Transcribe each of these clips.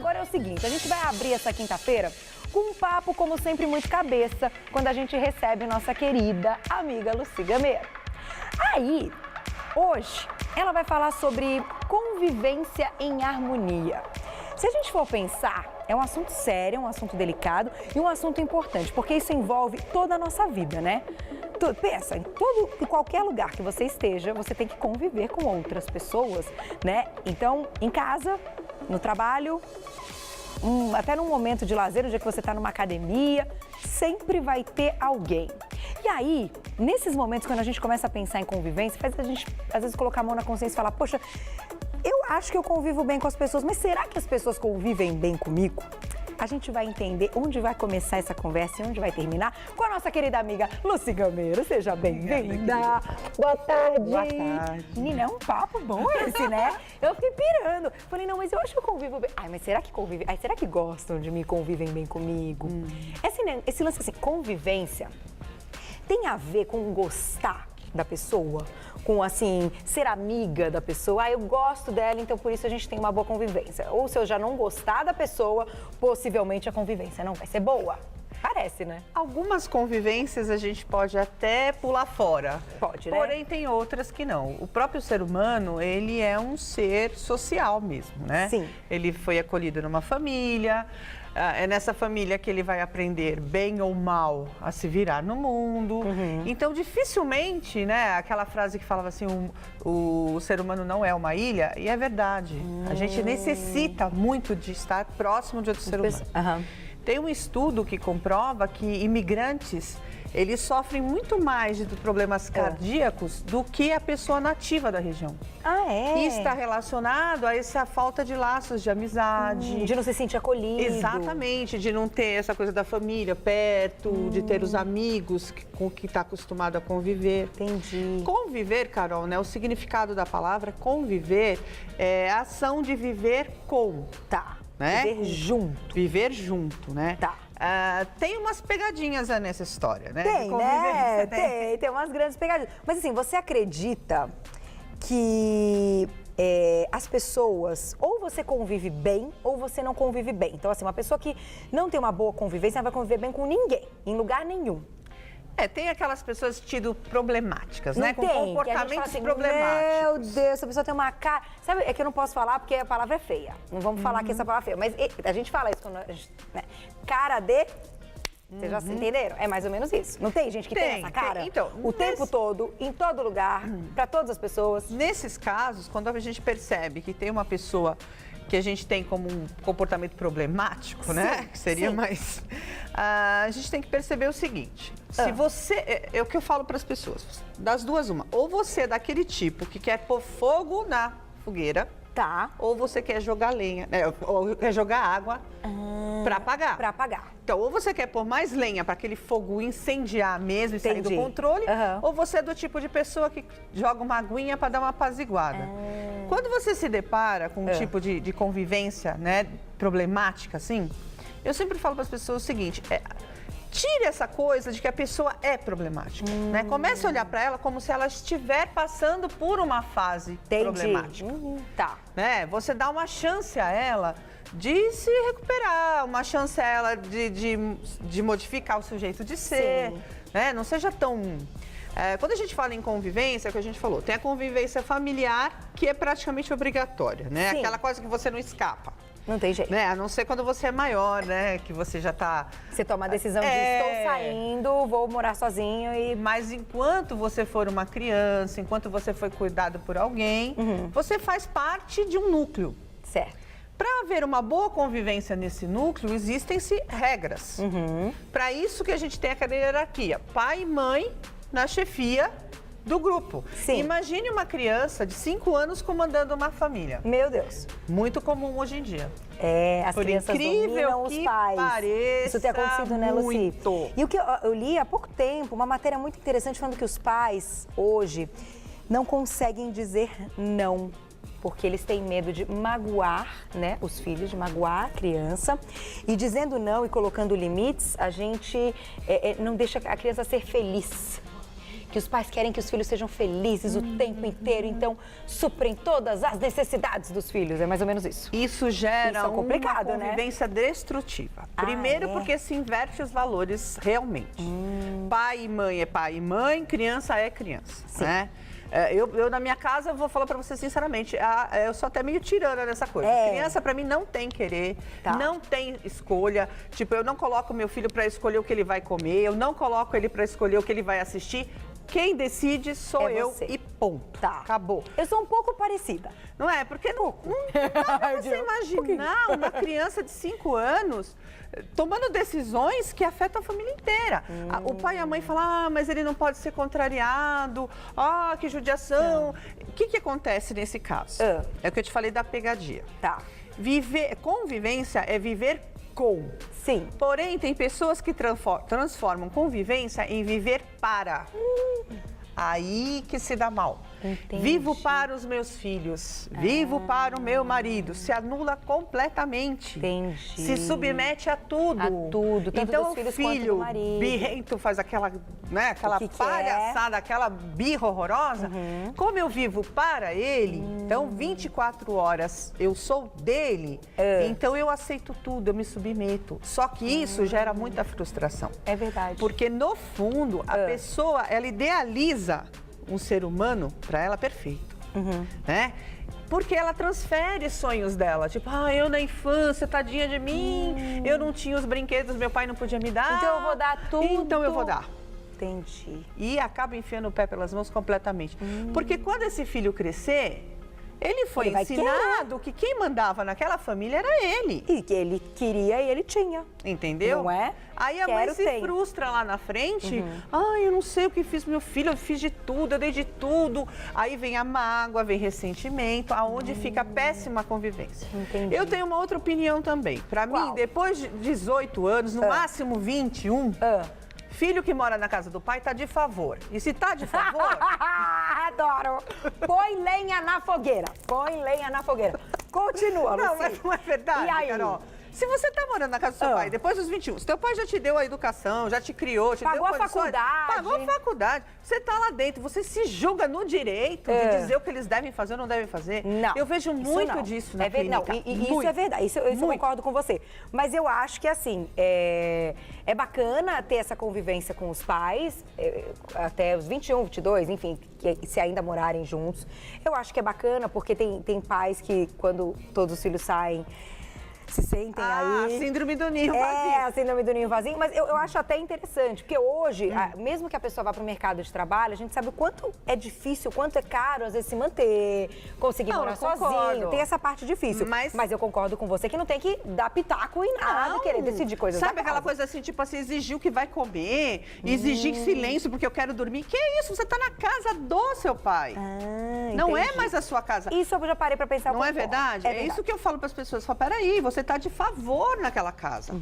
Agora é o seguinte, a gente vai abrir essa quinta-feira com um papo, como sempre, muito cabeça, quando a gente recebe nossa querida amiga Lucy Gameiro. Aí, hoje, ela vai falar sobre convivência em harmonia. Se a gente for pensar, é um assunto sério, um assunto delicado e um assunto importante, porque isso envolve toda a nossa vida, né? Pensa, em qualquer lugar que você esteja, você tem que conviver com outras pessoas, né? Então, em casa, no trabalho, até num momento de lazer, no dia que você está numa academia, sempre vai ter alguém. E aí, nesses momentos, quando a gente começa a pensar em convivência, faz a gente, às vezes, colocar a mão na consciência e falar, poxa, eu acho que eu convivo bem com as pessoas, mas será que as pessoas convivem bem comigo? A gente vai entender onde vai começar essa conversa e onde vai terminar com a nossa querida amiga Lucy Gameiro. Seja bem-vinda. Boa tarde. Boa tarde. Menina, é um papo bom esse, né? Eu fiquei pirando. Falei, não, mas eu acho que eu convivo bem. Ai, mas será que convivem? Ai, será que gostam de mim, convivem bem comigo? Esse lance assim, convivência, tem a ver com gostar da pessoa? Com, assim, ser amiga da pessoa? Ah, eu gosto dela, então por isso a gente tem uma boa convivência. Ou se eu já não gostar da pessoa, possivelmente a convivência não vai ser boa. Parece, né? Algumas convivências a gente pode até pular fora. Pode, né? Porém, tem outras que não. O próprio ser humano, ele é um ser social mesmo, né? Sim. Ele foi acolhido numa família, é nessa família que ele vai aprender, bem ou mal, a se virar no mundo. Então, dificilmente, né, aquela frase que falava assim, o ser humano não é uma ilha, e é verdade. A gente necessita muito de estar próximo de outro ser humano. Tem um estudo que comprova que imigrantes, eles sofrem muito mais de problemas cardíacos do que a pessoa nativa da região. Ah, é? E está relacionado a essa falta de laços de amizade. De não se sentir acolhido. Exatamente, de não ter essa coisa da família perto, de ter os amigos com que está acostumado a conviver. Entendi. Conviver, Carol, né? O significado da palavra conviver é a ação de viver com. Tá. Né? Viver junto. Viver junto, né? Tá. Tem umas pegadinhas nessa história, né? Tem, né? Tem umas grandes pegadinhas. Mas assim, você acredita que as pessoas, ou você convive bem, ou você não convive bem. Então assim, uma pessoa que não tem uma boa convivência, não vai conviver bem com ninguém, em lugar nenhum. Tem aquelas pessoas tido problemáticas, Não né? Com tem, comportamentos que a gente fala assim, problemáticos. meu Deus, essa pessoa tem uma cara... Sabe, é que eu não posso falar porque a palavra é feia. Não vamos falar que essa palavra é feia. Mas a gente fala isso quando a gente... Né? Cara de... Vocês já se entenderam? É mais ou menos isso. Não tem gente que tem essa cara? Então, o tempo todo, em todo lugar, pra todas as pessoas. Nesses casos, quando a gente percebe que tem uma pessoa que a gente tem como um comportamento problemático, né? Que seria mais... a gente tem que perceber o seguinte, se você... É o que eu falo para as pessoas, das duas uma. Ou você é daquele tipo que quer pôr fogo na fogueira, Tá. ou você quer jogar lenha, né? Ou quer jogar água para apagar. Pra apagar. Então, ou você quer pôr mais lenha para aquele fogo incendiar mesmo e sair do controle, ou você é do tipo de pessoa que joga uma aguinha para dar uma apaziguada. Quando você se depara com um tipo de convivência, né, problemática, assim, eu sempre falo para as pessoas o seguinte, tire essa coisa de que a pessoa é problemática, né? Comece a olhar para ela como se ela estiver passando por uma fase problemática. Tá. Né? Você dá uma chance a ela de se recuperar, uma chance a ela de modificar o seu jeito de ser, né? Não seja tão... quando a gente fala em convivência, é o que a gente falou, tem a convivência familiar, que é praticamente obrigatória, né? Aquela coisa que você não escapa. Não tem jeito. Né? A não ser quando você é maior, né? Que você já tá... Você toma a decisão de estou saindo, vou morar sozinho e... Mas enquanto você for uma criança, enquanto você foi cuidado por alguém, você faz parte de um núcleo. Certo. Para haver uma boa convivência nesse núcleo, existem-se regras. Para isso que a gente tem aquela hierarquia. Pai e mãe na chefia do grupo. Sim. Imagine uma criança de 5 anos comandando uma família. Meu Deus. Muito comum hoje em dia. As Por crianças incrível dominam os que pais. pareça, Isso tem acontecido, né, Lucy? muito. E o que eu li há pouco tempo, uma matéria muito interessante falando que os pais, hoje, não conseguem dizer não. Porque eles têm medo de magoar, né, os filhos, de magoar a criança. E dizendo não e colocando limites, a gente não deixa a criança ser feliz. que os pais querem que os filhos sejam felizes o tempo inteiro, então suprem todas as necessidades dos filhos, é mais ou menos isso. Isso gera Isso é complicado, uma convivência destrutiva. Primeiro porque se inverte os valores realmente. Pai e mãe é pai e mãe, criança é criança, né? Eu, na minha casa, eu vou falar pra você sinceramente, eu sou até meio tirana nessa coisa. Criança, pra mim, não tem querer, não tem escolha. Tipo, eu não coloco meu filho pra escolher o que ele vai comer, eu não coloco ele pra escolher o que ele vai assistir. Quem decide sou eu e ponto. Acabou. Eu sou um pouco parecida. Não é? Porque não dá pra você imaginar uma criança de 5 anos tomando decisões que afetam a família inteira. O pai e a mãe falam, mas ele não pode ser contrariado, que judiação. O que acontece nesse caso? É o que eu te falei da pegadinha. Convivência é viver com. Sim. Porém, tem pessoas que transformam convivência em viver para. Aí que se dá mal. Entendi. Vivo para os meus filhos, vivo para o meu marido, se anula completamente. Entendi. Se submete a tudo. A tudo, tanto então dos filhos o filho quanto do marido. birrento faz aquela, né, aquela palhaçada, aquela birra horrorosa. Como eu vivo para ele, então 24 horas eu sou dele, então eu aceito tudo, eu me submeto. Só que isso gera muita frustração. É verdade. Porque no fundo, a pessoa, ela idealiza um ser humano, para ela, perfeito, né? Porque ela transfere sonhos dela, tipo, eu na infância, tadinha de mim, eu não tinha os brinquedos, meu pai não podia me dar. Então eu vou dar tudo. Então eu vou dar. Entendi. E acaba enfiando o pé pelas mãos completamente. Porque quando esse filho crescer, ele foi ensinado que quem mandava naquela família era ele. E que ele queria e ele tinha. Entendeu? Não é? Aí a mãe se frustra lá na frente. Eu não sei o que fiz pro meu filho, eu fiz de tudo, eu dei de tudo. Aí vem a mágoa, vem ressentimento, aonde fica péssima convivência. Entendi. Eu tenho uma outra opinião também. Para mim, depois de 18 anos, no máximo 21, filho que mora na casa do pai tá de favor. E se tá de favor... Adoro! Põe lenha na fogueira. Põe lenha na fogueira. Continua, Lucy. Não, mas não é verdade, E aí? Carol. Se você tá morando na casa do seu pai, depois dos 21, se teu pai já te deu a educação, já te criou, te Pagou deu a condições, faculdade. pagou a faculdade, você tá lá dentro, você se julga no direito de dizer o que eles devem fazer ou não devem fazer. Não. Eu vejo muito disso na clínica. Isso é verdade, isso eu concordo com você. Mas eu acho que, assim, é bacana ter essa convivência com os pais, até os 21, 22, enfim, se ainda morarem juntos. Eu acho que é bacana, porque tem pais que, quando todos os filhos saem, se sentem aí. A síndrome do ninho vazio. A síndrome do ninho vazio, mas eu acho até interessante, porque hoje, mesmo que a pessoa vá para o mercado de trabalho, a gente sabe o quanto é difícil, o quanto é caro, às vezes, se manter, conseguir morar sozinho, tem essa parte difícil. Mas eu concordo com você que não tem que dar pitaco em nada, querer decidir coisas. Sabe aquela coisa assim, tipo assim, exigir o que vai comer, exigir silêncio porque eu quero dormir? Que isso? Você tá na casa do seu pai. Não é mais a sua casa. Isso eu já parei para pensar. Não é verdade? É isso que eu falo para as pessoas. Falo, peraí, você tá de favor naquela casa.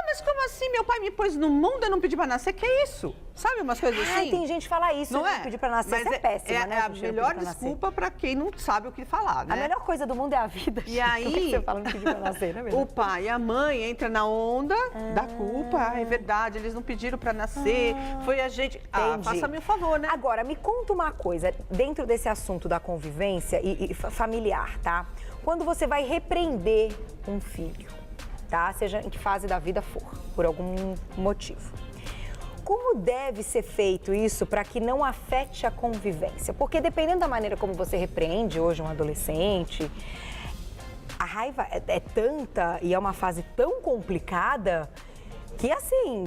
Mas como assim? Meu pai me pôs no mundo e não pedi para nascer? Que isso? Sabe umas coisas assim? Tem gente que fala isso, não é? Pedir para nascer, mas isso é péssima, né? É a melhor desculpa para quem não sabe o que falar, né? A melhor coisa do mundo é a vida. E aí, o que você fala não pedir para nascer, né? O pai e a mãe entram na onda da culpa. É verdade, eles não pediram para nascer, foi a gente... faça-me um favor, né? Agora, me conta uma coisa, dentro desse assunto da convivência e familiar, tá? Quando você vai repreender um filho, tá? Seja em que fase da vida for, por algum motivo. Como deve ser feito isso para que não afete a convivência? Porque dependendo da maneira como você repreende hoje um adolescente, a raiva é tanta e é uma fase tão complicada que, assim,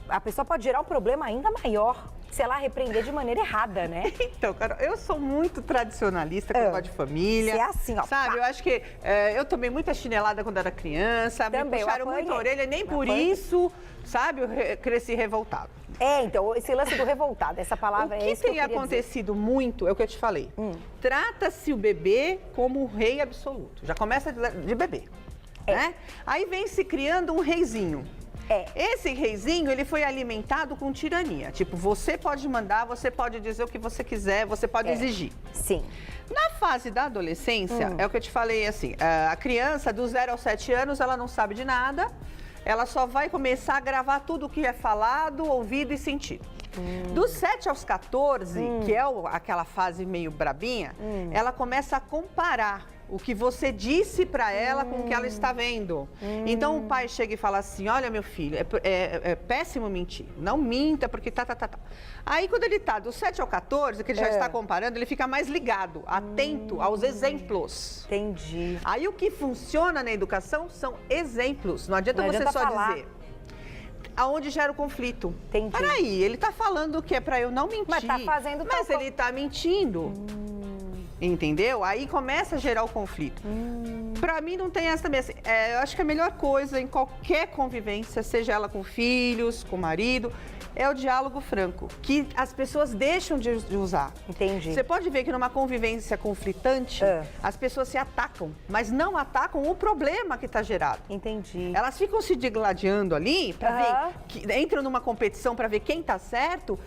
a pessoa pode gerar um problema ainda maior se ela repreender de maneira errada, né? Então, Carol, eu sou muito tradicionalista com o negócio de família. É assim, ó. Sabe, eu acho que eu tomei muita chinelada quando era criança, me puxaram muito a orelha, nem por isso, sabe, eu cresci revoltado. Então, esse lance do revoltado, essa palavra é isso que eu queria dizer. O que tem acontecido muito, é o que eu te falei. Trata-se o bebê como o rei absoluto. Já começa de bebê, né? Aí vem se criando um reizinho. Esse reizinho, ele foi alimentado com tirania. Tipo, você pode mandar, você pode dizer o que você quiser, você pode exigir. Sim. Na fase da adolescência, é o que eu te falei assim, a criança dos 0 aos 7 anos, ela não sabe de nada, ela só vai começar a gravar tudo o que é falado, ouvido e sentido. Dos 7 aos 14, que é aquela fase meio brabinha, ela começa a comparar o que você disse para ela com o que ela está vendo. Então o pai chega e fala assim: olha, meu filho, é péssimo mentir, não minta porque tá. Aí quando ele tá dos 7 ao 14, que ele já está comparando, ele fica mais ligado, atento aos exemplos. Entendi. Aí o que funciona na educação são exemplos, não adianta você só falar. dizer. Aonde gera o conflito. Entendi. Peraí, ele tá falando que é para eu não mentir. Mas tá fazendo tal Mas ele tá mentindo. Entendeu? Aí começa a gerar o conflito. Pra mim não tem essa também. Assim, eu acho que a melhor coisa em qualquer convivência, seja ela com filhos, com marido, é o diálogo franco, que as pessoas deixam de usar. Entendi. Você pode ver que numa convivência conflitante, as pessoas se atacam, mas não atacam o problema que está gerado. Entendi. Elas ficam se digladiando ali, para ver, entram numa competição para ver quem está certo,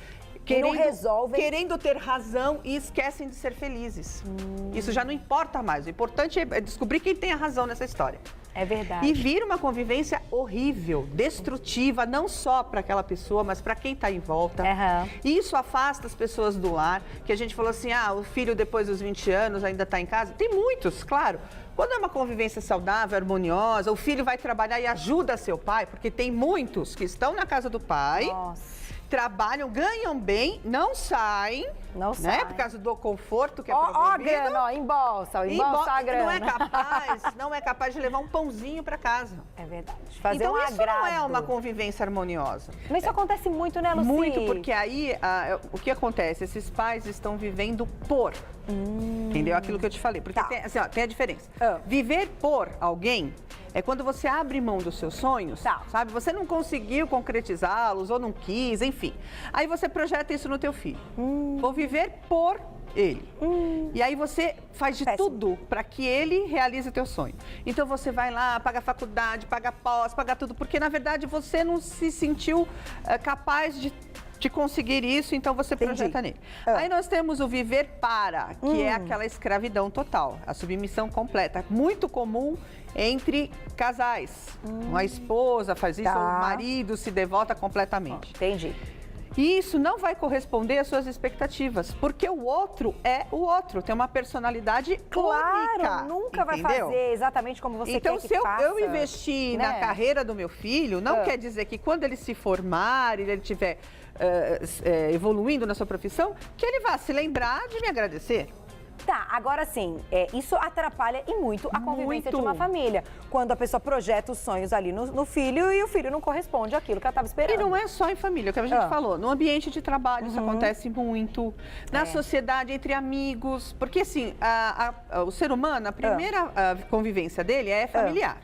querendo ter razão e esquecem de ser felizes. Isso já não importa mais. O importante é descobrir quem tem a razão nessa história. É verdade. E vira uma convivência horrível, destrutiva, não só para aquela pessoa, mas para quem está em volta. E isso afasta as pessoas do lar, que a gente falou assim, o filho depois dos 20 anos ainda está em casa. Tem muitos, claro. Quando é uma convivência saudável, harmoniosa, o filho vai trabalhar e ajuda seu pai, porque tem muitos que estão na casa do pai. Nossa. Trabalham, ganham bem, não saem, né? Por causa do conforto que é promovido. Ó a grana, ó, embolsa a grana. Não é capaz de levar um pãozinho para casa. É verdade. Fazer então um isso não é uma convivência harmoniosa. Mas isso acontece muito, né, Luci? Muito, porque aí o que acontece? Esses pais estão vivendo por. Entendeu? Aquilo que eu te falei. Porque tem a diferença. Viver por alguém é quando você abre mão dos seus sonhos, sabe? Você não conseguiu concretizá-los ou não quis, enfim. Aí você projeta isso no teu filho. Vou viver por ele. E aí você faz de tudo para que ele realize o teu sonho. Então você vai lá, paga faculdade, paga pós, paga tudo, porque na verdade você não se sentiu capaz de conseguir isso, então você projeta nele. Aí nós temos o viver para, que é aquela escravidão total, a submissão completa. Muito comum entre casais. Uma esposa faz isso, o marido se devota completamente. Entendi. E isso não vai corresponder às suas expectativas, porque o outro é o outro, tem uma personalidade única. Nunca vai fazer exatamente como você quer que faça. Então, se eu investir na carreira do meu filho, não quer dizer que quando ele se formar, ele estiver evoluindo na sua profissão, que ele vá se lembrar de me agradecer. Tá, agora sim, isso atrapalha e muito a convivência de uma família. Quando a pessoa projeta os sonhos ali no filho e o filho não corresponde àquilo que ela estava esperando. E não é só em família, o que a gente falou. No ambiente de trabalho isso acontece muito. Na sociedade, entre amigos. Porque assim, o ser humano, a primeira convivência dele é familiar.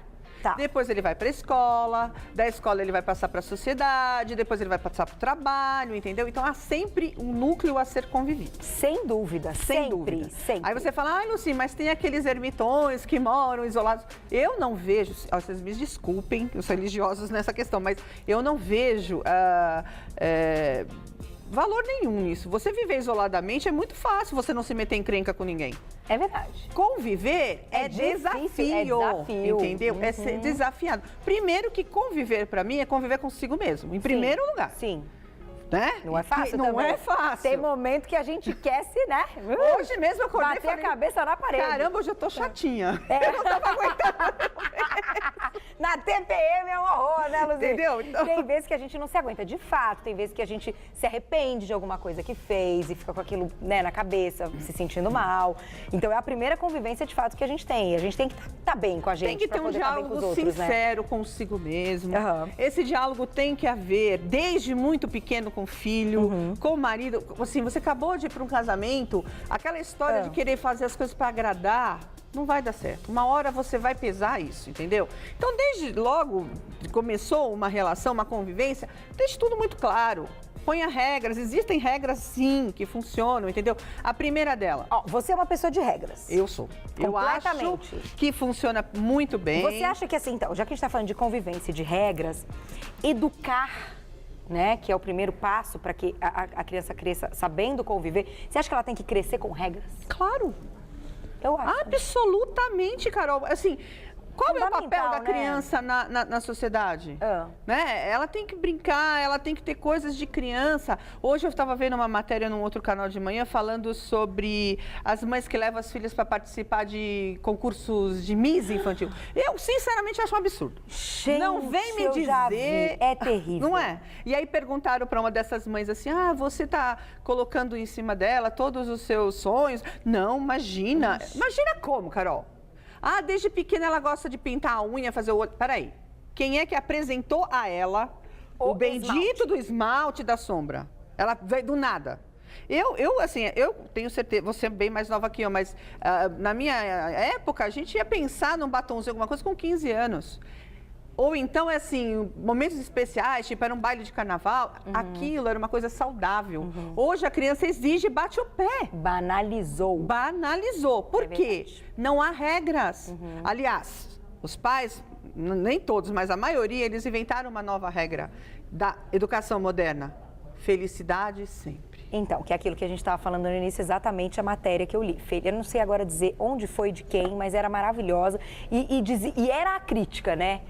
Depois ele vai para a escola, da escola ele vai passar para a sociedade, depois ele vai passar para o trabalho, entendeu? Então há sempre um núcleo a ser convivido. Sem dúvida, sempre. Aí você fala, Luci, mas tem aqueles ermitões que moram isolados. Eu não vejo, vocês me desculpem, os religiosos nessa questão, mas eu não vejo valor nenhum nisso. Você viver isoladamente é muito fácil você não se meter em encrenca com ninguém. É verdade. Conviver é desafio, entendeu? É ser desafiado. Primeiro que conviver para mim é conviver consigo mesmo, em primeiro lugar. Sim. Né? Não é fácil também. Não é fácil. Tem momento que a gente quer se, né? Hoje mesmo eu acordei bater a cabeça na parede. Caramba, hoje eu tô chatinha. Eu não tava aguentando. Na TPM é um horror, né, Luzi? Entendeu? Então... Tem vezes que a gente não se aguenta, de fato. Tem vezes que a gente se arrepende de alguma coisa que fez e fica com aquilo, né, na cabeça, se sentindo mal. Então é a primeira convivência, de fato, que a gente tem. A gente tem que estar bem com a gente. Tem que ter um diálogo sincero consigo mesmo. Esse diálogo tem que haver desde muito pequeno com o filho, com o marido. Assim, você acabou de ir para um casamento, aquela história de querer fazer as coisas para agradar, não vai dar certo. Uma hora você vai pesar isso, entendeu? Então, desde logo que começou uma relação, uma convivência, deixe tudo muito claro. Ponha regras, existem regras sim, que funcionam, entendeu? A primeira dela. Você é uma pessoa de regras. Eu sou. Eu acho que funciona muito bem. Você acha que assim, então, já que a gente está falando de convivência e de regras, educar, né, que é o primeiro passo para que a criança cresça sabendo conviver, você acha que ela tem que crescer com regras? Claro. Eu acho. Absolutamente, Carol. Assim, Qual é o papel fundamental, da né? criança na sociedade? Né? Ela tem que brincar, ela tem que ter coisas de criança. Hoje eu estava vendo uma matéria num outro canal de manhã falando sobre as mães que levam as filhas para participar de concursos de Miss infantil. Eu, sinceramente, acho um absurdo. Gente, não vem me eu já vi. dizer... É terrível. Não é? E aí perguntaram para uma dessas mães assim, você está colocando em cima dela todos os seus sonhos? Não, imagina. Imagina como, Carol? Desde pequena ela gosta de pintar a unha, fazer o olho. Peraí, quem é que apresentou a ela o bendito do esmalte da sombra? Ela veio do nada. Eu tenho certeza, você é bem mais nova que eu, mas na minha época a gente ia pensar num batomzinho, alguma coisa com 15 anos. Ou então, momentos especiais, tipo, era um baile de carnaval, aquilo era uma coisa saudável. Hoje a criança exige e bate o pé. Banalizou. Banalizou. Por quê? Não há regras. Aliás, os pais, nem todos, mas a maioria, eles inventaram uma nova regra da educação moderna. Felicidade sempre. Então, que é aquilo que a gente estava falando no início, exatamente a matéria que eu li. Eu não sei agora dizer onde foi, de quem, mas era maravilhosa. E era a crítica, né?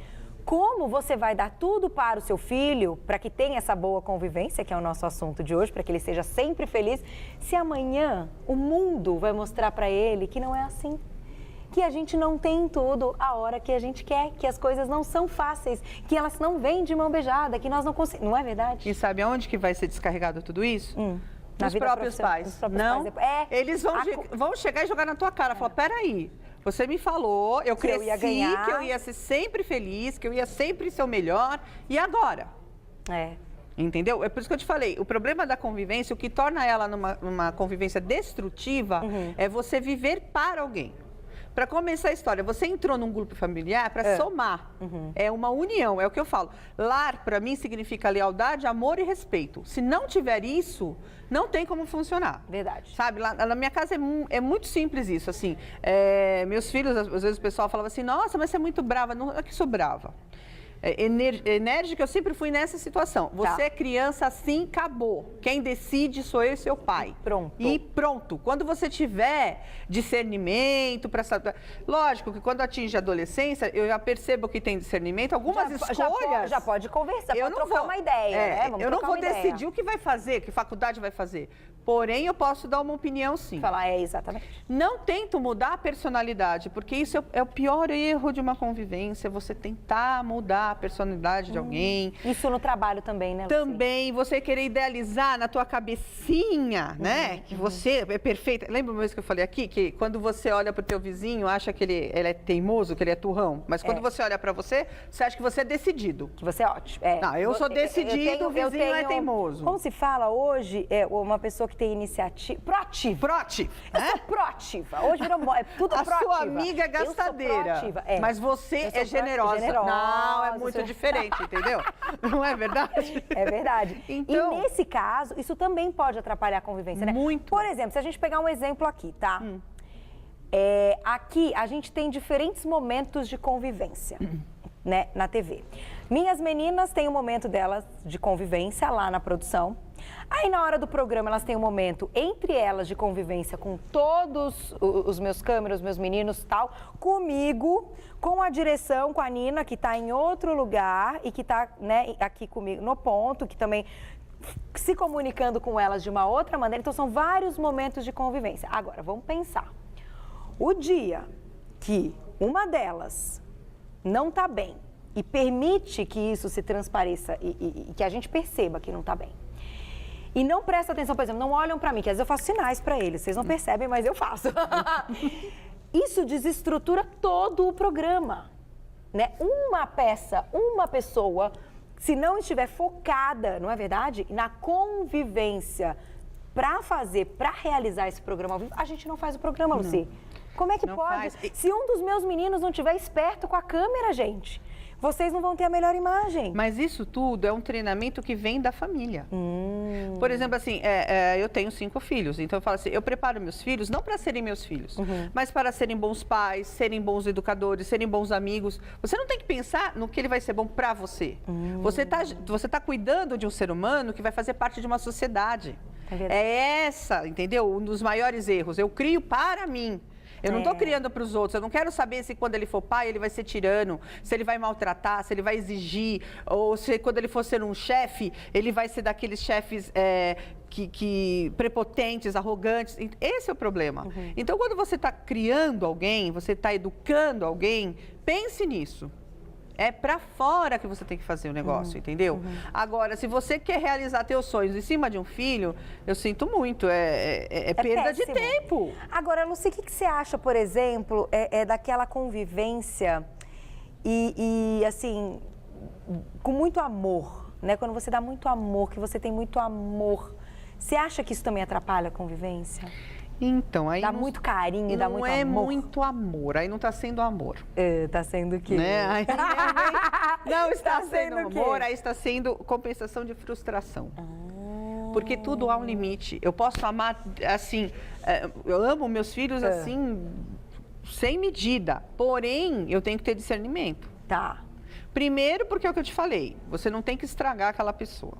Como você vai dar tudo para o seu filho, para que tenha essa boa convivência, que é o nosso assunto de hoje, para que ele seja sempre feliz, se amanhã o mundo vai mostrar para ele que não é assim. Que a gente não tem tudo a hora que a gente quer, que as coisas não são fáceis, que elas não vêm de mão beijada, que nós não conseguimos. Não é verdade? E sabe aonde que vai ser descarregado tudo isso? Nos próprios pais. Não? Eles vão chegar e jogar na tua cara. Falar, peraí. Você me falou, eu cresci, que eu ia ser sempre feliz, que eu ia sempre ser o melhor. E agora? Entendeu? É por isso que eu te falei, o problema da convivência, o que torna ela numa convivência destrutiva, é você viver para alguém. Para começar a história, você entrou num grupo familiar para somar. É uma união, é o que eu falo. Lar, para mim, significa lealdade, amor e respeito. Se não tiver isso, não tem como funcionar. Verdade. Sabe, lá na minha casa é muito simples isso, assim. Meus filhos, às vezes o pessoal falava assim, nossa, mas você é muito brava. Não é que sou brava. Enérgica, eu sempre fui nessa situação. Você é criança, assim, acabou. Quem decide sou eu e seu pai. Pronto. E pronto. Quando você tiver discernimento, lógico que quando atinge a adolescência, eu já percebo que tem discernimento. Algumas escolhas... Já pode conversar, pode trocar uma ideia, né? Eu não vou decidir o que vai fazer, que faculdade vai fazer. Porém, eu posso dar uma opinião, sim. Falar, exatamente. Não tento mudar a personalidade, porque isso é o pior erro de uma convivência, você tentar mudar a personalidade de alguém. Isso no trabalho também, né, Lucy? Também, você querer idealizar na tua cabecinha, né, que você é perfeita. Lembra uma vez que eu falei aqui, que quando você olha pro teu vizinho, acha que ele é teimoso, que ele é turrão, mas quando você olha para você acha que você é decidido. Que você é ótimo. Não, eu sou decidido, o vizinho é teimoso. Como se fala hoje, uma pessoa que tem iniciativa... Proativa. Eu sou proativa. Hoje virou tudo proativa. A sua amiga é gastadeira, mas você é generosa. Não, é muito diferente, entendeu? Não é verdade? É verdade. Então, e nesse caso, isso também pode atrapalhar a convivência, né? Muito. Por exemplo, se a gente pegar um exemplo aqui, tá? Aqui a gente tem diferentes momentos de convivência, né, na TV. Minhas meninas têm um momento delas de convivência lá na produção. Aí na hora do programa elas têm um momento entre elas de convivência com todos os meus câmeras, os meus meninos e tal, comigo, com a direção, com a Nina, que está em outro lugar e que está, né, aqui comigo no ponto, que também se comunicando com elas de uma outra maneira. Então são vários momentos de convivência. Agora, vamos pensar. O dia que uma delas não está bem e permite que isso se transpareça e que a gente perceba que não está bem, e não presta atenção, por exemplo, não olham para mim, que às vezes eu faço sinais para eles, vocês não percebem, mas eu faço. Isso desestrutura todo o programa, né? Uma peça, uma pessoa, se não estiver focada, não é verdade? Na convivência para realizar esse programa ao vivo, a gente não faz o programa, Lucy. Como é que pode? Se um dos meus meninos não estiver esperto com a câmera, gente, vocês não vão ter a melhor imagem. Mas isso tudo é um treinamento que vem da família. Por exemplo, assim, eu tenho 5 filhos, então eu falo assim, eu preparo meus filhos não para serem meus filhos, mas para serem bons pais, serem bons educadores, serem bons amigos. Você não tem que pensar no que ele vai ser bom para você. Você tá cuidando de um ser humano que vai fazer parte de uma sociedade. É essa, entendeu? Um dos maiores erros. Eu crio para mim. Eu não estou criando para os outros. Eu não quero saber se quando ele for pai, ele vai ser tirano, se ele vai maltratar, se ele vai exigir, ou se quando ele for ser um chefe, ele vai ser daqueles chefes prepotentes, arrogantes. Esse é o problema. Então, quando você está criando alguém, você está educando alguém, pense nisso. É para fora que você tem que fazer o negócio, entendeu? Agora, se você quer realizar teus sonhos em cima de um filho, eu sinto muito, é perda de tempo. Agora, Lucy, o que você acha, por exemplo, daquela convivência e assim, com muito amor, né? Quando você dá muito amor, que você tem muito amor, você acha que isso também atrapalha a convivência? Então, aí dá muito carinho, dá muito amor. Não é muito amor, aí não está sendo amor. Tá sendo o quê? Né? Não está sendo amor, aí está sendo compensação de frustração. Porque tudo há um limite. Eu posso amar, assim, eu amo meus filhos, assim, sem medida. Porém, eu tenho que ter discernimento. Tá. Primeiro, porque é o que eu te falei, você não tem que estragar aquela pessoa.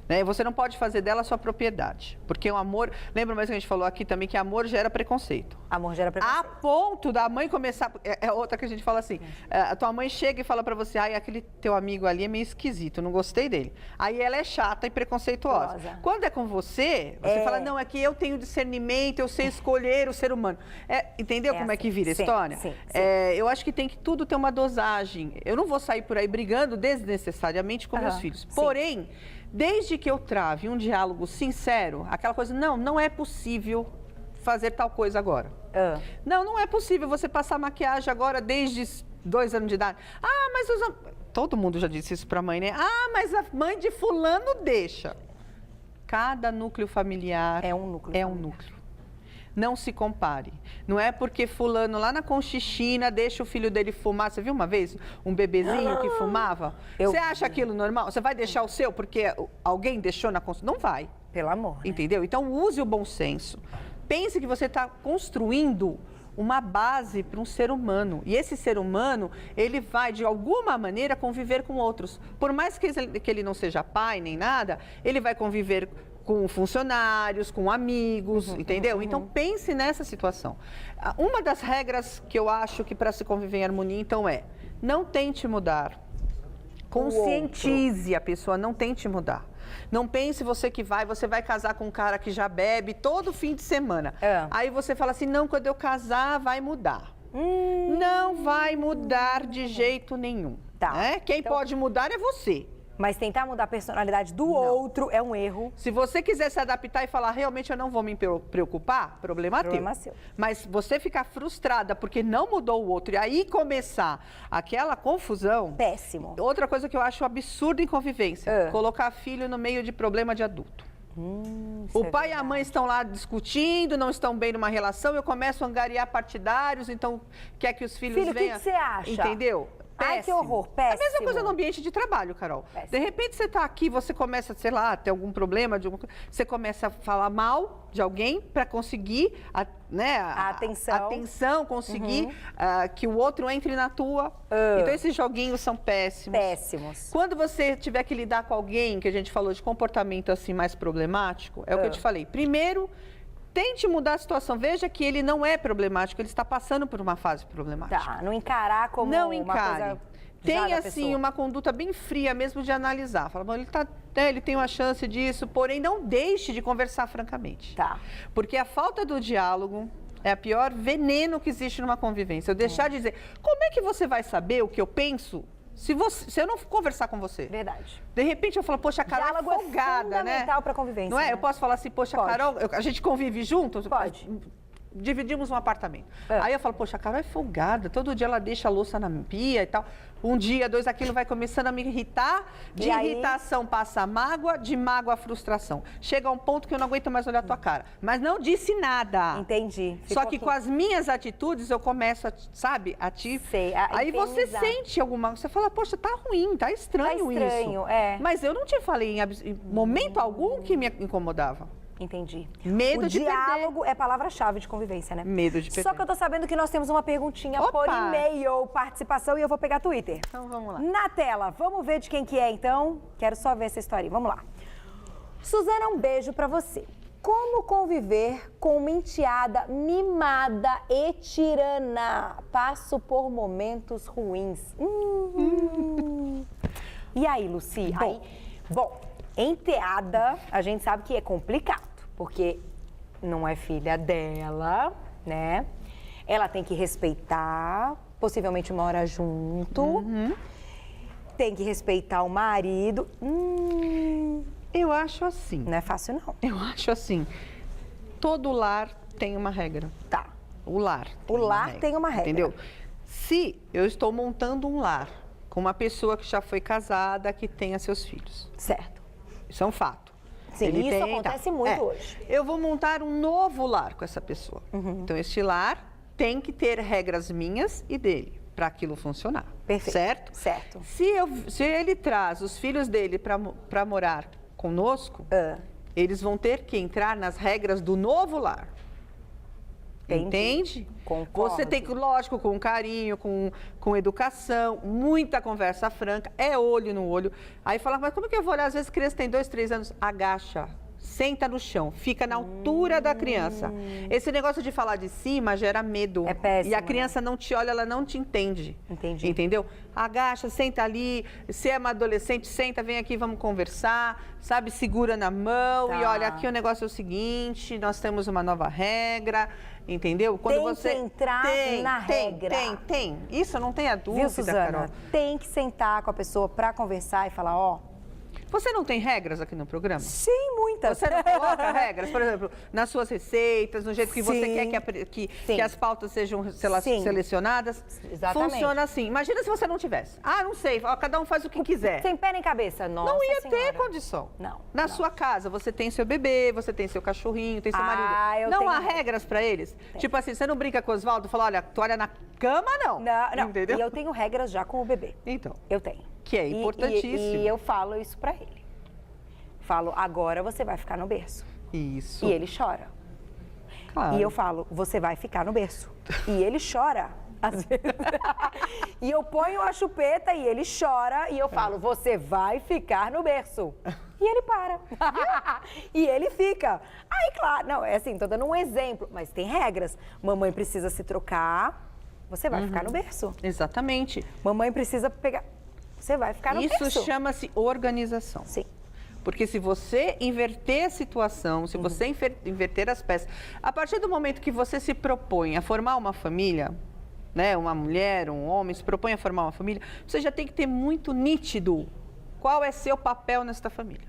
Né? Você não pode fazer dela sua propriedade. Porque o amor... Lembra mais que a gente falou aqui também que amor gera preconceito. Amor gera preconceito. A ponto da mãe começar... É outra que a gente fala assim. A tua mãe chega e fala pra você, ai, aquele teu amigo ali é meio esquisito, não gostei dele. Aí ela é chata e preconceituosa. Quando é com você, você fala, não, é que eu tenho discernimento, eu sei escolher o ser humano. Entendeu como é que vira a história? Sim. Eu acho que tem que tudo ter uma dosagem. Eu não vou sair por aí brigando desnecessariamente com meus filhos. Porém, desde que eu trave um diálogo sincero, aquela coisa, não é possível fazer tal coisa agora. Não é possível você passar maquiagem agora desde 2 anos de idade. Mas todo mundo já disse isso pra mãe, né? mas a mãe de fulano deixa. Cada núcleo familiar é um núcleo. Não se compare. Não é porque fulano lá na Conchichina deixa o filho dele fumar. Você viu uma vez um bebezinho que fumava? Você acha aquilo normal? Você vai deixar o seu porque alguém deixou na Conchichina? Não vai. Pelo amor. Entendeu? Então use o bom senso. Pense que você está construindo uma base para um ser humano. E esse ser humano, ele vai, de alguma maneira, conviver com outros. Por mais que ele não seja pai nem nada, ele vai conviver com funcionários, com amigos, entendeu? Então, pense nessa situação. Uma das regras que eu acho que para se conviver em harmonia, então, não tente mudar. Conscientize a pessoa, não tente mudar. Não pense você vai casar com um cara que já bebe todo fim de semana. Aí você fala assim, não, quando eu casar vai mudar. Não vai mudar de jeito nenhum. Né? Quem pode mudar é você. Mas tentar mudar a personalidade do outro é um erro. Se você quiser se adaptar e falar, realmente eu não vou me preocupar, problema seu. Mas você ficar frustrada porque não mudou o outro e aí começar aquela confusão... Péssimo. Outra coisa que eu acho absurdo em convivência, colocar filho no meio de problema de adulto. O pai e a mãe estão lá discutindo, não estão bem numa relação, eu começo a angariar partidários, então quer que os filhos venham... O que você acha? Entendeu? Péssimo. Ai, que horror, péssimo. A mesma coisa no ambiente de trabalho, Carol. De repente você está aqui, você começa, sei lá, ter algum problema, você começa a falar mal de alguém para conseguir a atenção, conseguir que o outro entre na tua. Então esses joguinhos são péssimos. Péssimos. Quando você tiver que lidar com alguém, que a gente falou de comportamento assim mais problemático, é o que eu te falei. Primeiro, tente mudar a situação. Veja que ele não é problemático, ele está passando por uma fase problemática. Não encarar como uma coisa... Tenha, assim, uma conduta bem fria mesmo de analisar. Fala, bom, ele tem uma chance disso, porém não deixe de conversar francamente. Porque a falta do diálogo é a pior veneno que existe numa convivência. Eu deixar de dizer, como é que você vai saber o que eu penso se eu não conversar com você? Verdade. De repente eu falo, poxa, a Carol diálogo é folgada, né? É fundamental para convivência. Não é? Né? Eu posso falar assim, poxa, Carol, a gente convive juntos? Pode. Dividimos um apartamento. Aí eu falo, poxa, a Carol é folgada, todo dia ela deixa a louça na pia e tal. Um dia, 2, aquilo vai começando a me irritar. De irritação passa a mágoa, de mágoa a frustração. Chega a um ponto que eu não aguento mais olhar a tua cara. Mas não disse nada. Entendi. Só que com as minhas atitudes eu começo a, sabe, a te... Aí você sente alguma... Você fala, poxa, tá ruim, tá estranho isso. Mas eu não te falei em momento algum que me incomodava. Entendi. Medo de perder. O diálogo é palavra-chave de convivência, né? Medo de perder. Só que eu tô sabendo que nós temos uma perguntinha por e-mail, participação, e eu vou pegar Twitter. Então vamos lá. Na tela, vamos ver de quem que é então? Quero só ver essa historinha. Vamos lá. Suzana, um beijo pra você. Como conviver com uma enteada mimada e tirana? Passo por momentos ruins. E aí, Lucy? Bom, enteada, a gente sabe que é complicado, porque não é filha dela, né? Ela tem que respeitar, possivelmente mora junto. Tem que respeitar o marido. Eu acho assim. Não é fácil, não. Eu acho assim. Todo lar tem uma regra. Tá. O lar. O lar tem uma regra. Entendeu? Se eu estou montando um lar com uma pessoa que já foi casada, que tenha seus filhos. Certo. Isso é um fato. Sim, isso acontece muito hoje. Eu vou montar um novo lar com essa pessoa. Então, este lar tem que ter regras minhas e dele, para aquilo funcionar. Perfeito. Certo? Certo. Se ele traz os filhos dele para morar conosco, eles vão ter que entrar nas regras do novo lar. Entendi. Entende? Concordo. Você tem que, lógico, com carinho, com educação, muita conversa franca, é olho no olho. Aí fala, mas como que eu vou olhar? Às vezes a criança tem 2, 3 anos, agacha, senta no chão, fica na altura da criança. Esse negócio de falar de cima gera medo. É péssimo, e a criança não te olha, ela não te entende. Entendi. Entendeu? Agacha, senta ali, se é uma adolescente, senta, vem aqui, vamos conversar, sabe? Segura na mão Tá. e olha, aqui o negócio é o seguinte, nós temos uma nova regra, entendeu? Tem que entrar na regra. Tem. Isso não tenha dúvida, Viu, Suzana? Carol. Tem que sentar com a pessoa para conversar e falar, ó... Você não tem regras aqui no programa? Sim, muitas. Você não coloca regras, por exemplo, nas suas receitas, no jeito que você Sim. quer que Sim. as pautas sejam Sim. selecionadas? Exatamente. Funciona assim. Imagina se você não tivesse. Ah, não sei, ó, cada um faz o que quiser. Sem pé nem cabeça. Nossa Não ia Senhora. ter condição. Não. Na sua casa, você tem seu bebê, você tem seu cachorrinho, tem seu marido. Eu Não tenho há regra. regras pra eles? Tipo assim, você não brinca com o Oswaldo e fala, olha, toalha na cama, não. Não. Entendeu? E eu tenho regras já com o bebê. Então, Eu tenho. que é importantíssimo. E eu falo isso pra ele. Falo, agora você vai ficar no berço. Isso. E ele chora. Claro. E eu falo, você vai ficar no berço. E ele chora, às vezes. E eu ponho a chupeta e ele chora. E eu falo, você vai ficar no berço. E ele para. E ele fica. Aí, claro, não, é assim, tô dando um exemplo. Mas tem regras. Mamãe precisa se trocar, você vai ficar no berço. Exatamente. Mamãe precisa pegar, você vai ficar no berço. Isso chama-se organização. Sim. Porque se você inverter a situação, se você inverter as peças, a partir do momento que você se propõe a formar uma família, né, uma mulher, um homem, se propõe a formar uma família, você já tem que ter muito nítido qual é seu papel nesta família.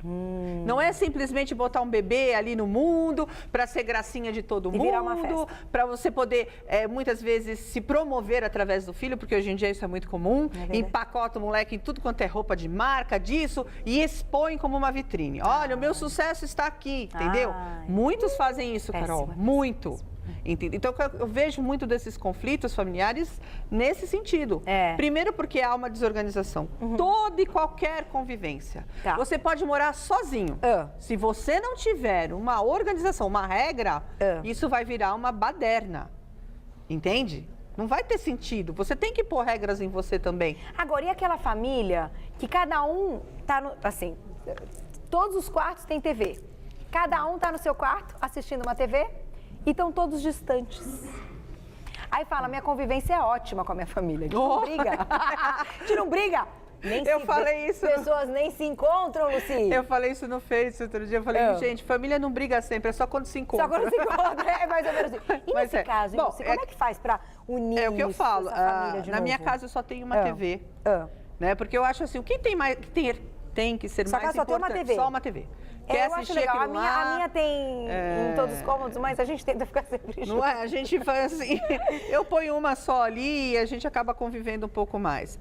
Não é simplesmente botar um bebê ali no mundo para ser gracinha de todo mundo, virar uma festa. para você poder, muitas vezes, se promover através do filho, porque hoje em dia isso é muito comum, empacota o moleque em tudo quanto é roupa de marca, disso, e expõe como uma vitrine. Olha, o meu sucesso está aqui, entendeu? Muitos fazem isso, Carol, muito. Entende? Então, eu vejo muito desses conflitos familiares nesse sentido. Primeiro porque há uma desorganização. Toda e qualquer convivência. Tá. Você pode morar sozinho. Se você não tiver uma organização, uma regra, isso vai virar uma baderna. Entende? Não vai ter sentido. Você tem que pôr regras em você também. Agora, e aquela família que cada um tá no... Assim, todos os quartos têm TV. Cada um tá no seu quarto assistindo uma TV e estão todos distantes. Aí fala, minha convivência é ótima com a minha família. A gente não briga. A gente não briga. Falei isso. Pessoas nem se encontram, Lucy. Eu falei isso no Face outro dia. Eu falei, gente, família não briga sempre, é só quando se encontra. Só quando se encontra, é mais ou menos assim. E nesse caso, bom, Lucy, como é que faz pra unir É o que eu falo. essa família de na novo? minha casa eu só tenho uma TV. Né? Porque eu acho assim, o que tem mais tem que ser Só mais que só tem uma importante? TV. Só uma TV. Quer eu acho assistir legal. aquilo A lá, minha tem em todos os cômodos, mas a gente tenta ficar sempre junto. não é? A gente faz assim, eu ponho uma só ali e a gente acaba convivendo um pouco mais.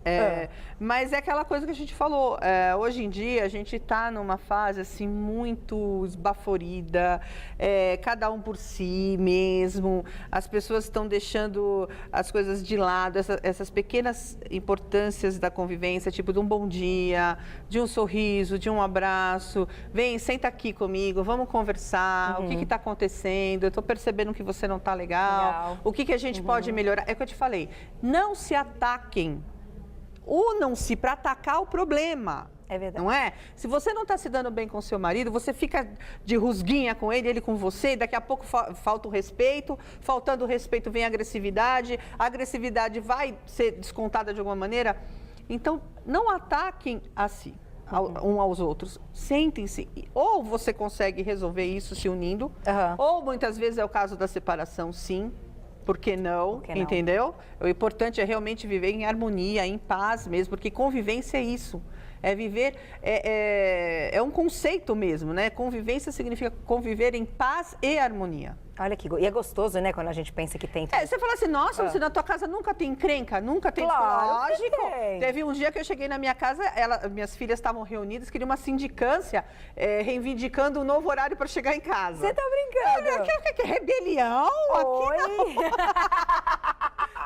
Mas é aquela coisa que a gente falou, hoje em dia a gente está numa fase assim muito esbaforida, cada um por si mesmo, as pessoas estão deixando as coisas de lado, essas pequenas importâncias da convivência, tipo de um bom dia, de um sorriso, de um abraço, vem, senta aqui comigo, vamos conversar, o que está acontecendo, eu estou percebendo que você não está legal, o que a gente pode melhorar. É o que eu te falei, não se ataquem, unam-se para atacar o problema. É verdade. Não é? Se você não está se dando bem com o seu marido, você fica de rusguinha com ele com você, e daqui a pouco falta o respeito, faltando o respeito vem a agressividade vai ser descontada de alguma maneira. Então, não ataquem a si, um aos outros. Sentem-se. Ou você consegue resolver isso se unindo, ou muitas vezes é o caso da separação, sim. Por que não? Por que não? Entendeu? O importante é realmente viver em harmonia, em paz mesmo, porque convivência é isso. É viver, é um conceito mesmo, né? Convivência significa conviver em paz e harmonia. Olha que... E é gostoso, né, quando a gente pensa que tem... Você fala assim, nossa, você na tua casa nunca tem encrenca, nunca tem... Claro que Lógico. tem. Teve um dia que eu cheguei na minha casa, minhas filhas estavam reunidas, queriam uma sindicância, reivindicando um novo horário para chegar em casa. Você tá brincando? Que rebelião? Oi? Aqui não.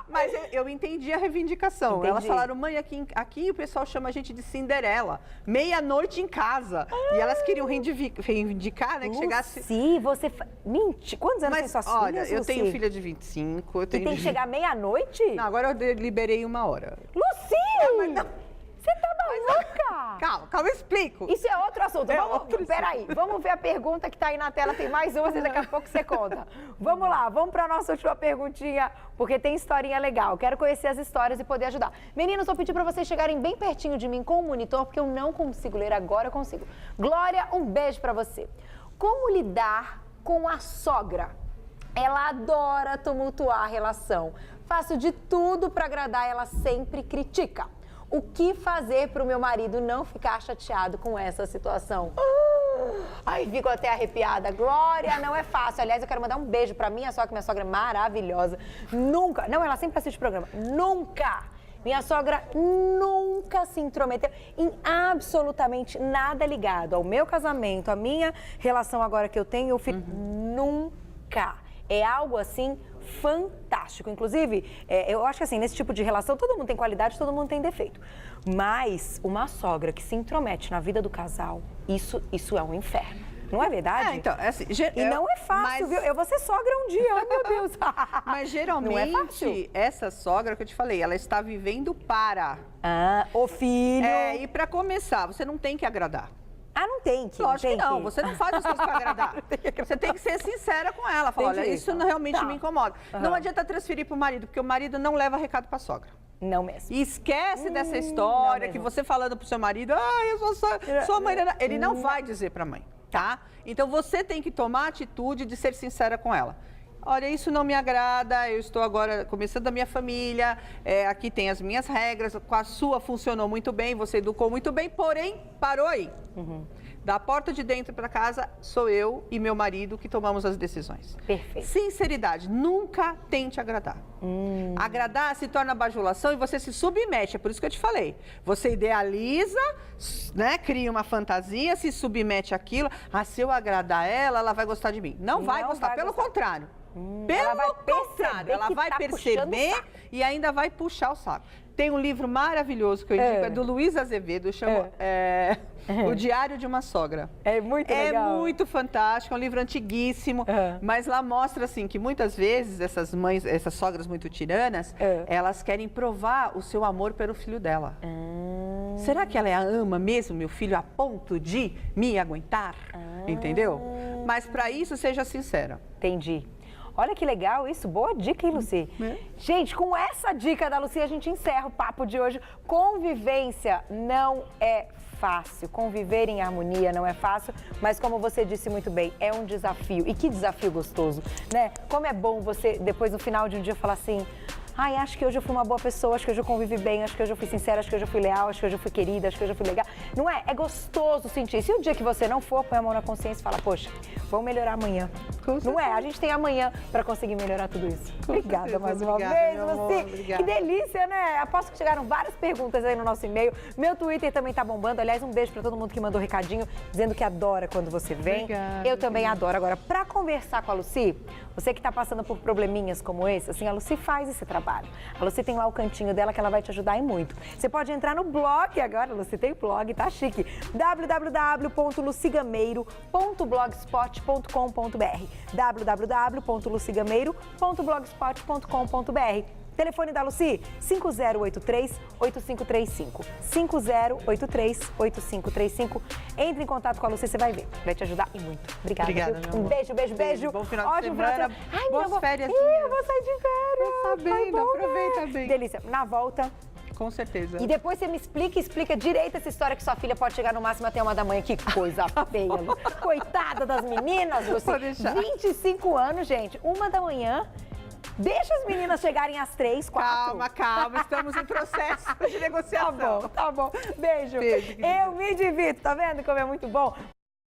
Mas eu entendi a reivindicação. Entendi. Elas falaram, mãe, aqui o pessoal chama a gente de Cinderela. Meia-noite em casa. E elas queriam reivindicar, né? Que chegasse... Sim, você... Mentira. Quantos anos tem suas olha, filhas, eu Lucy? tenho filha de 25. E tem que chegar meia-noite? Não, agora eu liberei 1 hora. Lucy! Você tá maluca? Calma, eu explico. Isso é outro assunto. Peraí, assunto. vamos ver a pergunta que tá aí na tela. Tem mais uma, e daqui a pouco você conta. Vamos lá, vamos pra nossa última perguntinha, porque tem historinha legal. Quero conhecer as histórias e poder ajudar. Meninos, vou pedir pra vocês chegarem bem pertinho de mim com o monitor, porque eu não consigo ler agora, eu consigo. Glória, um beijo pra você. Como lidar com a sogra? Ela adora tumultuar a relação. Faço de tudo pra agradar, ela sempre critica. O que fazer para o meu marido não ficar chateado com essa situação? Ai, fico até arrepiada. Glória, não é fácil. Aliás, eu quero mandar um beijo para minha sogra é maravilhosa. Nunca, não, ela sempre assiste o programa. Nunca, minha sogra nunca se intrometeu em absolutamente nada ligado ao meu casamento, à minha relação agora que eu tenho, eu fico... Nunca. É algo assim fantástico. Inclusive, eu acho que assim, nesse tipo de relação, todo mundo tem qualidade, todo mundo tem defeito. Mas uma sogra que se intromete na vida do casal, isso é um inferno. Não é verdade? Então, assim, e não é fácil, viu? Eu vou ser sogra um dia, ai meu Deus. Mas geralmente, não é fácil. essa sogra que eu te falei, ela está vivendo para... o filho. E para começar, você não tem que agradar. Não tem que. Lógico que não, você não faz as coisas para agradar. Você tem que ser sincera com ela. Falar, olha, isso realmente me incomoda. Não adianta transferir para o marido, porque o marido não leva recado para a sogra. Não mesmo. E esquece dessa história que você falando pro seu marido, eu sou sua mãe. Ele não vai dizer para a mãe, tá? Então você tem que tomar a atitude de ser sincera com ela. Olha, isso não me agrada, eu estou agora começando a minha família, aqui tem as minhas regras, com a sua funcionou muito bem, você educou muito bem, porém, parou aí. Da porta de dentro para casa, sou eu e meu marido que tomamos as decisões. Perfeito. Sinceridade, nunca tente agradar. Agradar se torna bajulação e você se submete, é por isso que eu te falei. Você idealiza, né, cria uma fantasia, se submete àquilo. Se eu agradar ela vai gostar de mim. Não vai gostar, pelo contrário. Pelo contrário, ela vai perceber e ainda vai puxar o saco. Tem um livro maravilhoso que eu indico, é do Luiz Azevedo, chama O Diário de uma Sogra. É muito legal. É muito fantástico, é um livro antiguíssimo, mas lá mostra assim que muitas vezes essas mães, essas sogras muito tiranas, elas querem provar o seu amor pelo filho dela. Será que ela ama mesmo meu filho a ponto de me aguentar? Entendeu? Mas para isso, seja sincera. Entendi. Olha que legal isso, boa dica, hein, Lucy? Gente, com essa dica da Lucy, a gente encerra o papo de hoje. Convivência não é fácil, conviver em harmonia não é fácil, mas como você disse muito bem, é um desafio. E que desafio gostoso, né? Como é bom você, depois no final de um dia, falar assim... acho que hoje eu fui uma boa pessoa, acho que hoje eu convivi bem, acho que hoje eu fui sincera, acho que hoje eu fui leal, acho que hoje eu fui querida, acho que hoje eu fui legal. Não é? É gostoso sentir isso. E o dia que você não for, põe a mão na consciência e fala, poxa, vamos melhorar amanhã. Não é? A gente tem amanhã para conseguir melhorar tudo isso. Obrigada mais uma vez, Lucy. Que delícia, né? Aposto que chegaram várias perguntas aí no nosso e-mail. Meu Twitter também tá bombando. Aliás, um beijo para todo mundo que mandou recadinho, dizendo que adora quando você vem. Obrigada, eu também adoro. Agora, para conversar com a Lucy, você que tá passando por probleminhas como esse, assim, a Lucy faz esse trabalho. A Lucy tem lá o cantinho dela que ela vai te ajudar em muito. Você pode entrar no blog agora, Lucy tem blog, tá chique. www.lucigameiro.blogspot.com.br www.lucigameiro.blogspot.com.br Telefone da Lucy, 5083-8535. 5083-8535. Entre em contato com a Lucy, você vai ver. Vai te ajudar e muito. Obrigada, Obrigada, viu? meu Um amor. beijo, beijo, beijo. Bom final de Ótimo semana. Ai, Boas meu férias. Eu vou sair de férias. Tá bem, bom, aproveita né? bem. Delícia. Na volta... Com certeza. E depois você me explica direito essa história que sua filha pode chegar no máximo até 1 da manhã. Que coisa feia, Lu. Coitada das meninas, Lucy. Pode deixar. 25 anos, gente. 1 da manhã. Deixa as meninas chegarem às 3, 4. Calma. Estamos em processo de negociação. Tá bom. Beijo. Beijo, querida. Eu me divirto, tá vendo como é muito bom?